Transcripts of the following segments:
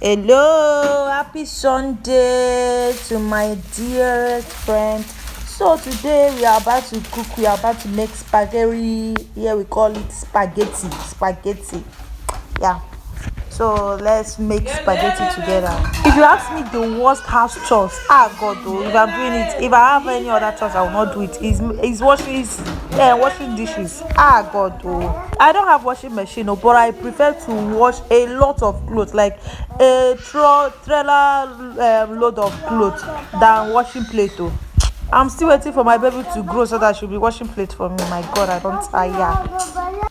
Hello, happy Sunday to my dearest friend. So today we are about to cook. We are about to make spaghetti. Here we call it spaghetti. Spaghetti. Yeah. So let's make spaghetti together. If you ask me the worst house chores, God, though, if I'm doing it, if I have any other chores, I will not do it. Is washing dishes. God, though. I don't have washing machine, oh, but I prefer to wash a lot of clothes, like a trailer load of clothes, than washing plate. Oh, I'm still waiting for my baby to grow so that she'll be washing plate for me. My God, I don't tire.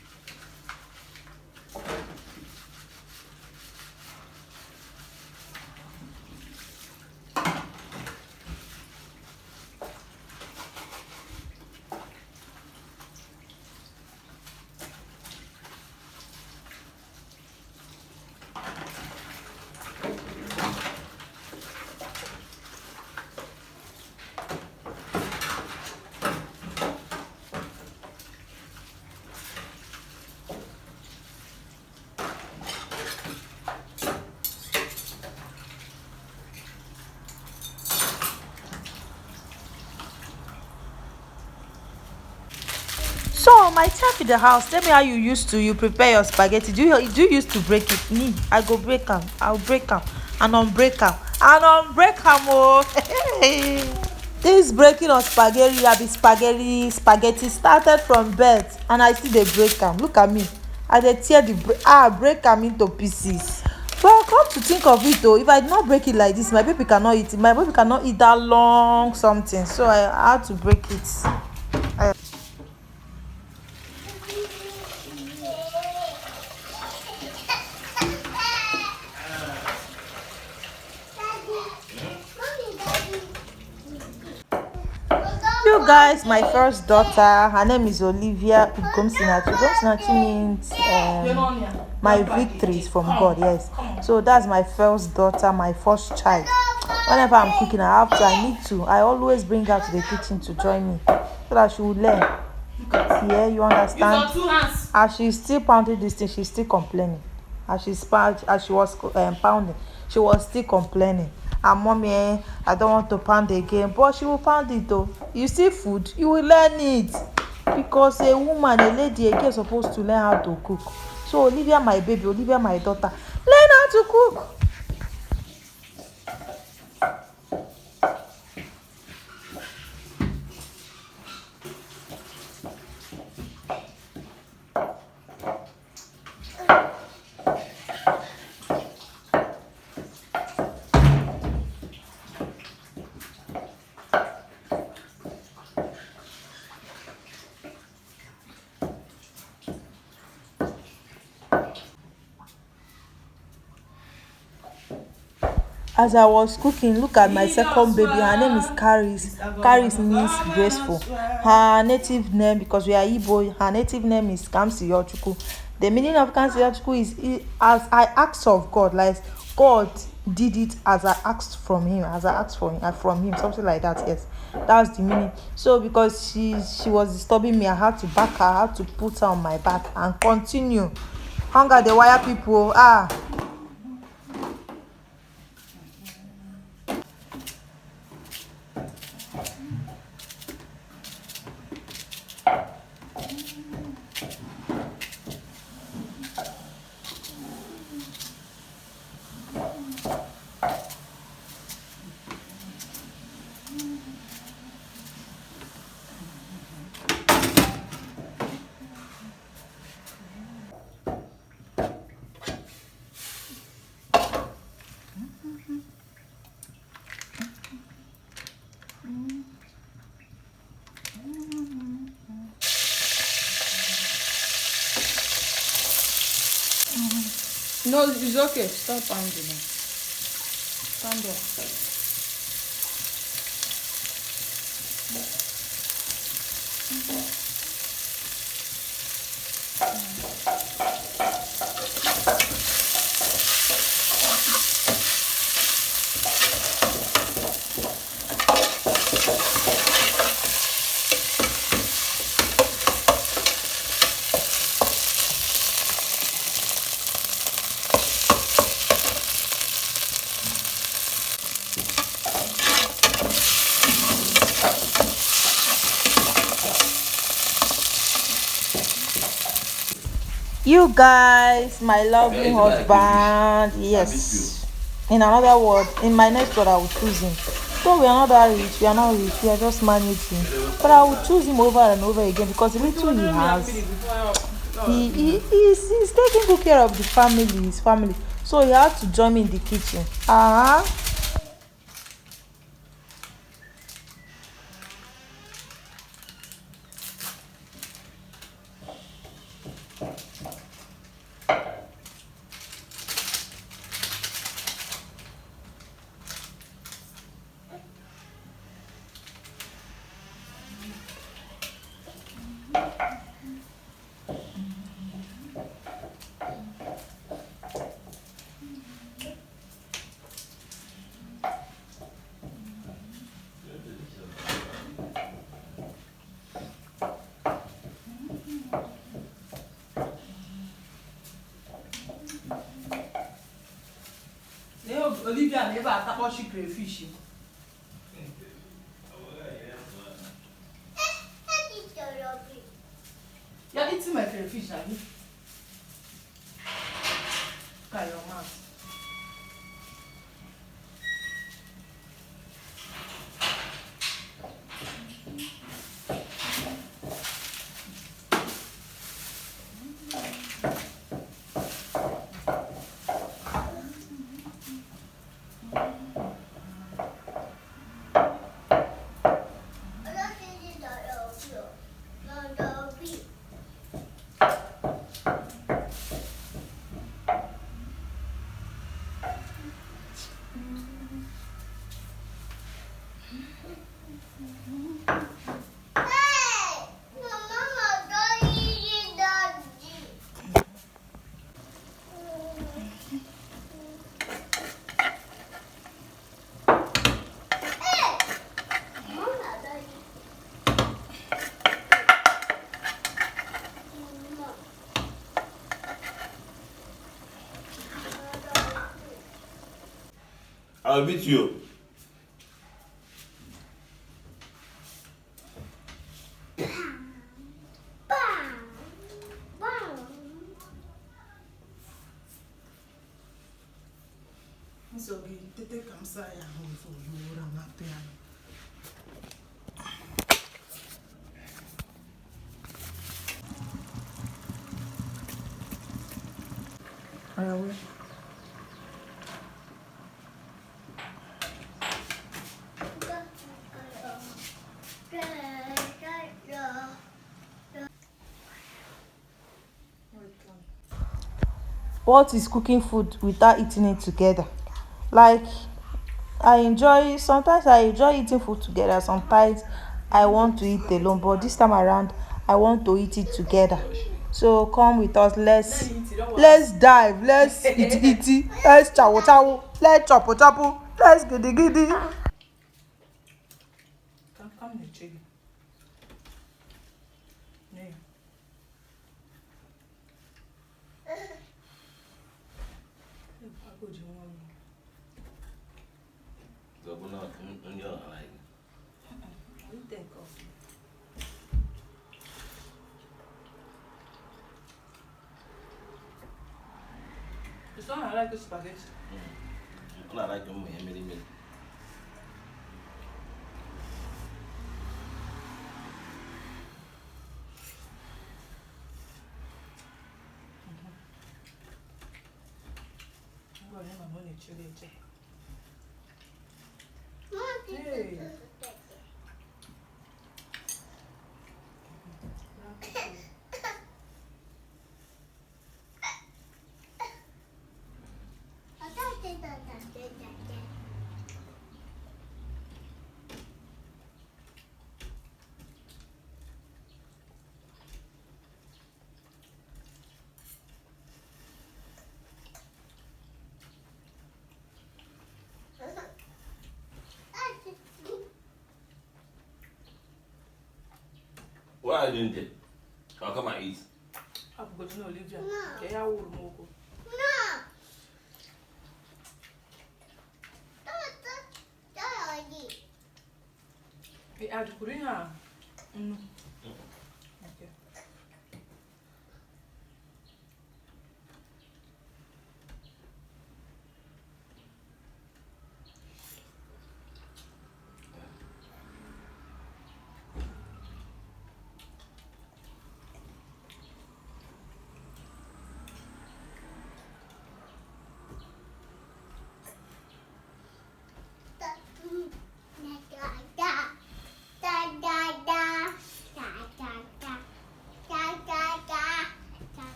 So my chef in the house, tell me how you prepare your spaghetti. Do you used to break it? Me, I go break them. I'll break them and unbreak them and unbreak them. Oh, this breaking of spaghetti, I be spaghetti started from birth, and I still dey break am. Look at me, I dey tear the break am into pieces. But come to think of it, though, if I did not break it like this, my baby cannot eat it. My baby cannot eat that long something, so I had to break it. You guys, my first daughter, her name is Olivia Ugomsinachi. Ugomsinachi means my victory is from God. Yes, so that's my first daughter, my first child. Whenever I'm cooking, I always bring her to the kitchen to join me so that she will learn. Yeah, you understand? As she's still pounding this thing, she's still complaining. As she was pounding, she was still complaining. And mommy, I don't want to pound again, but she will pound it though. You see food, you will learn it, because a woman, a lady, a girl is supposed to learn how to cook. So Olivia, my baby, Olivia, my daughter, learn how to cook. As I was cooking, look at my second baby. Her name is Caris. Caris means graceful. Her native name, because we are Igbo, her native name is Kamsi Yochuku. The meaning of Kamsi Yochuku is as I asked of God, like God did it as I asked from him, as I asked from him, something like that. Yes, that's the meaning. So because she was disturbing me, I had to back her, I had to put her on my back and continue. Hunger the wire people. No, it's okay. Stop pounding it. Stand up. You guys, my lovely husband. Yes. In another word, in my next word, I will choose him. So we are not that rich, we are not rich, we are just managing. But I will choose him over and over again because the little he has, he's taking good care of the family, his family. So he had to join me in the kitchen. Olivia never attack she crayfish. You're eating my crayfish, are you? Look at your mouth. I'll beat you. So we take come say home for you around that there. I will. What is cooking food without eating it together? Like, sometimes I enjoy eating food together, sometimes I want to eat alone, but this time around I want to eat it together. So come with us, let's dive, let's eat, let's chow chow, let's chopo chopo, let's giddy giddy. Come here, Chidi. Nee. It's not I like the spaghetti. I like them many. Hey. Why are you doing that? I'll come and eat. I'm going to Olivia. Yeah, I will move. Hey, add Kurina. Okay.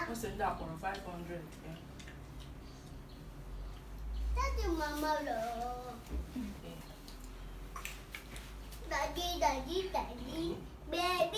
What's in that one? 500. Yeah. Daddy, Mama, Okay. Daddy, Daddy, Daddy, baby.